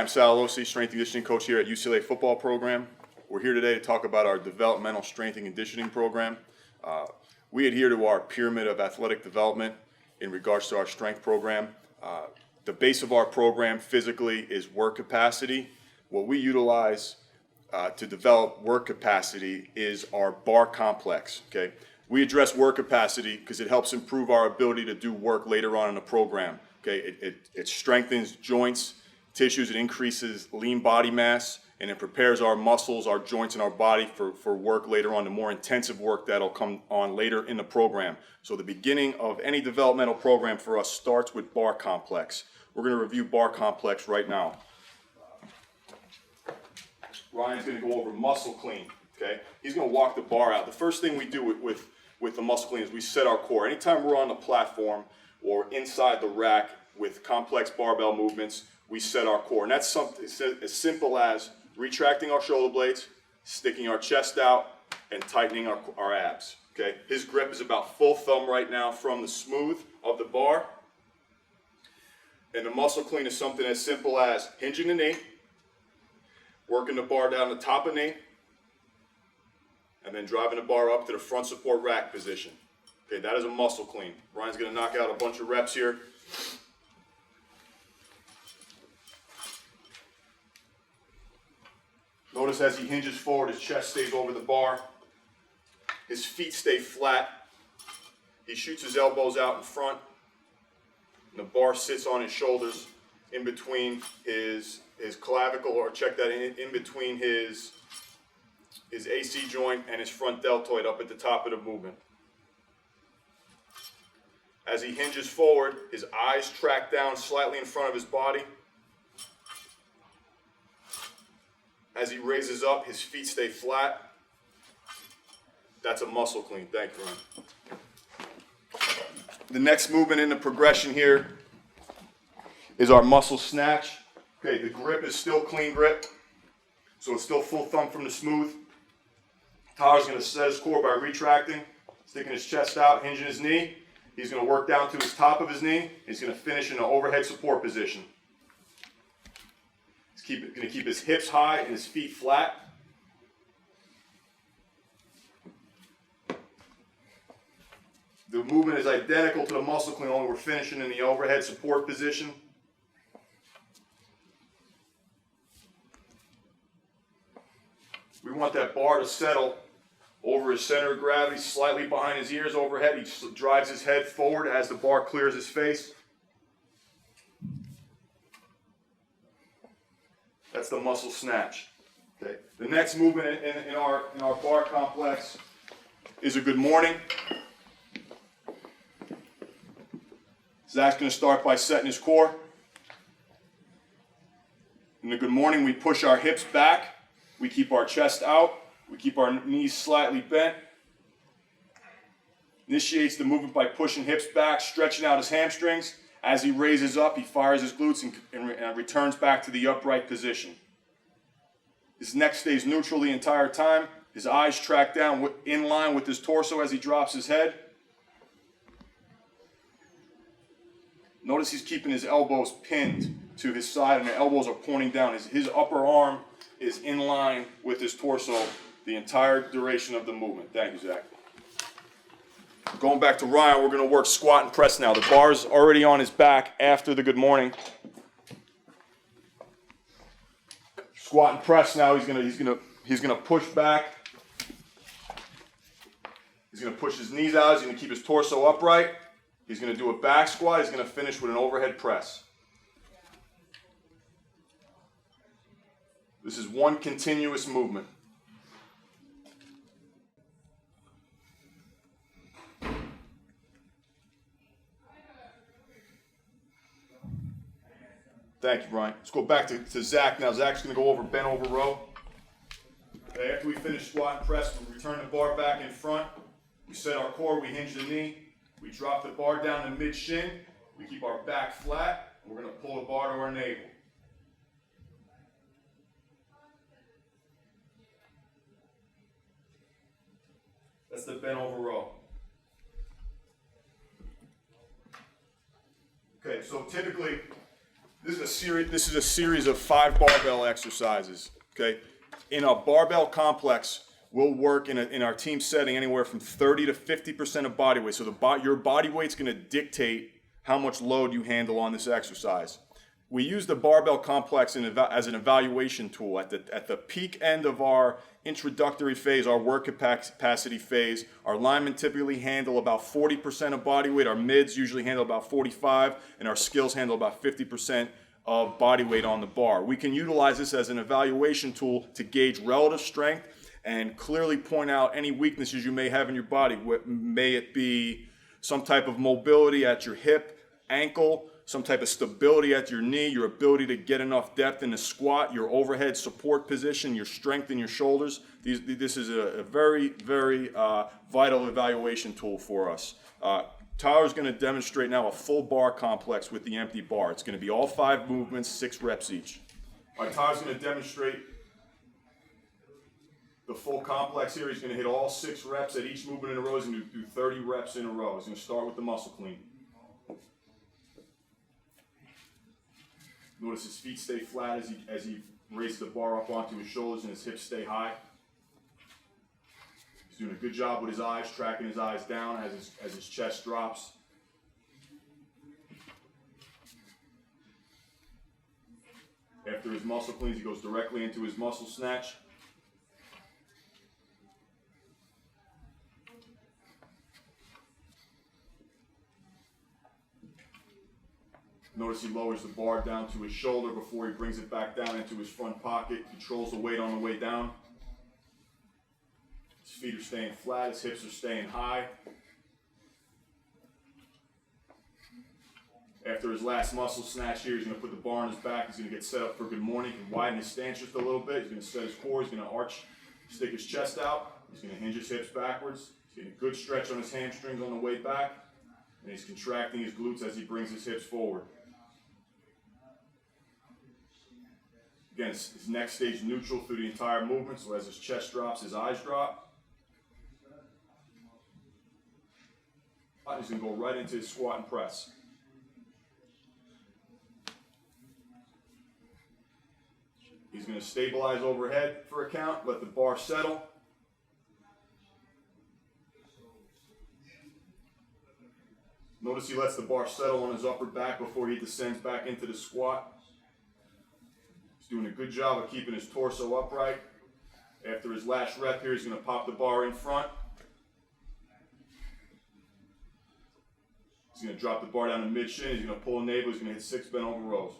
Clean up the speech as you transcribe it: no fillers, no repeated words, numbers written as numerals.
Salosi, strength and conditioning coach here at UCLA football program. We're here today to talk about our developmental strength and conditioning program. We adhere to our pyramid of athletic development in regards to our strength program. The base of our program physically is work capacity. What we utilize to develop work capacity is our bar complex. Okay, we address work capacity because it helps improve our ability to do work later on in the program. Okay, it strengthens joints, tissues, it increases lean body mass, and it prepares our muscles, our joints, and our body for work later on, the more intensive work that'll come on later in the program. So the beginning of any developmental program for us starts with bar complex. We're going to review bar complex right now. Ryan's going to go over muscle clean. Okay, he's going to walk the bar out. The first thing we do with the muscle clean is we set our core. Anytime we're on the platform or inside the rack with complex barbell movements, we set our core. And that's something as simple as retracting our shoulder blades, sticking our chest out, and tightening our abs. Okay, his grip is about full thumb right now from the smooth of the bar. And the muscle clean is something as simple as hinging the knee, working the bar down the top of the knee, and then driving the bar up to the front support rack position. Okay, that is a muscle clean. Ryan's going to knock out a bunch of reps here. Notice as he hinges forward, his chest stays over the bar. His feet stay flat. He shoots his elbows out in front. And the bar sits on his shoulders in between his clavicle, or check that, in between his AC joint and his front deltoid up at the top of the movement. As he hinges forward, his eyes track down slightly in front of his body. As he raises up, his feet stay flat. That's a muscle clean. Thank you, Ryan. The next movement in the progression here is our muscle snatch. Okay, the grip is still clean grip, so it's still full thumb from the smooth. Tyler's going to set his core by retracting, sticking his chest out, hinging his knee. He's going to work down to his top of his knee. He's going to finish in an overhead support position. He's going to keep his hips high and his feet flat. The movement is identical to the muscle clean, only we're finishing in the overhead support position. We want that bar to settle over his center of gravity, slightly behind his ears overhead. He drives his head forward as the bar clears his face. That's the muscle snatch. Okay. The next movement in our bar complex is a good morning. Zach's going to start by setting his core. In the good morning, we push our hips back. We keep our chest out. We keep our knees slightly bent. Initiates the movement by pushing hips back, stretching out his hamstrings. As he raises up, he fires his glutes and returns back to the upright position. His neck stays neutral the entire time. His eyes track down in line with his torso as he drops his head. Notice he's keeping his elbows pinned to his side and the elbows are pointing down. His upper arm is in line with his torso the entire duration of the movement. Thank you, Zach. Going back to Ryan, we're going to work squat and press now. The bar's already on his back after the good morning. Squat and press now. He's going to push back. He's going to push his knees out. He's going to keep his torso upright. He's going to do a back squat. He's going to finish with an overhead press. This is one continuous movement. Thank you, Brian. Let's go back to Zach now. Zach's going to go over bent over row. Okay, after we finish squat and press, we return the bar back in front. We set our core, we hinge the knee. We drop the bar down to mid-shin. We keep our back flat. And we're going to pull the bar to our navel. That's the bent over row. Okay, so typically, This is a series of 5 barbell exercises. Okay, in a barbell complex, we'll work in our team setting anywhere from 30 to 50% of body weight. So your body weight's going to dictate how much load you handle on this exercise. We use the barbell complex as an evaluation tool at the peak end of our introductory phase, our work capacity phase. Our linemen typically handle about 40% of body weight. Our mids usually handle about 45%, and our skills handle about 50% of body weight on the bar. We can utilize this as an evaluation tool to gauge relative strength and clearly point out any weaknesses you may have in your body. May it be some type of mobility at your hip, ankle, some type of stability at your knee, your ability to get enough depth in the squat, your overhead support position, your strength in your shoulders. This is a very, very vital evaluation tool for us. Tyler's going to demonstrate now a full bar complex with the empty bar. It's going to be all 5 movements, 6 reps each. All right, Tyler's going to demonstrate the full complex here. He's going to hit all 6 reps at each movement in a row. He's going to do 30 reps in a row. He's going to start with the muscle clean. Notice his feet stay flat as he raises the bar up onto his shoulders and his hips stay high. He's doing a good job with his eyes, tracking his eyes down as his chest drops. After his muscle cleans, he goes directly into his muscle snatch. Notice he lowers the bar down to his shoulder before he brings it back down into his front pocket. Controls the weight on the way down. His feet are staying flat, his hips are staying high. After his last muscle snatch here, he's going to put the bar on his back. He's going to get set up for good morning. He can widen his stance just a little bit. He's going to set his core. He's going to arch, stick his chest out. He's going to hinge his hips backwards. He's getting a good stretch on his hamstrings on the way back. And he's contracting his glutes as he brings his hips forward. Again, his neck stays neutral through the entire movement, so as his chest drops, his eyes drop. He's going to go right into his squat and press. He's going to stabilize overhead for a count, let the bar settle. Notice he lets the bar settle on his upper back before he descends back into the squat. Doing a good job of keeping his torso upright. After his last rep here, he's going to pop the bar in front. He's going to drop the bar down to mid-shin. He's going to pull a navel. He's going to hit 6 bent over rows.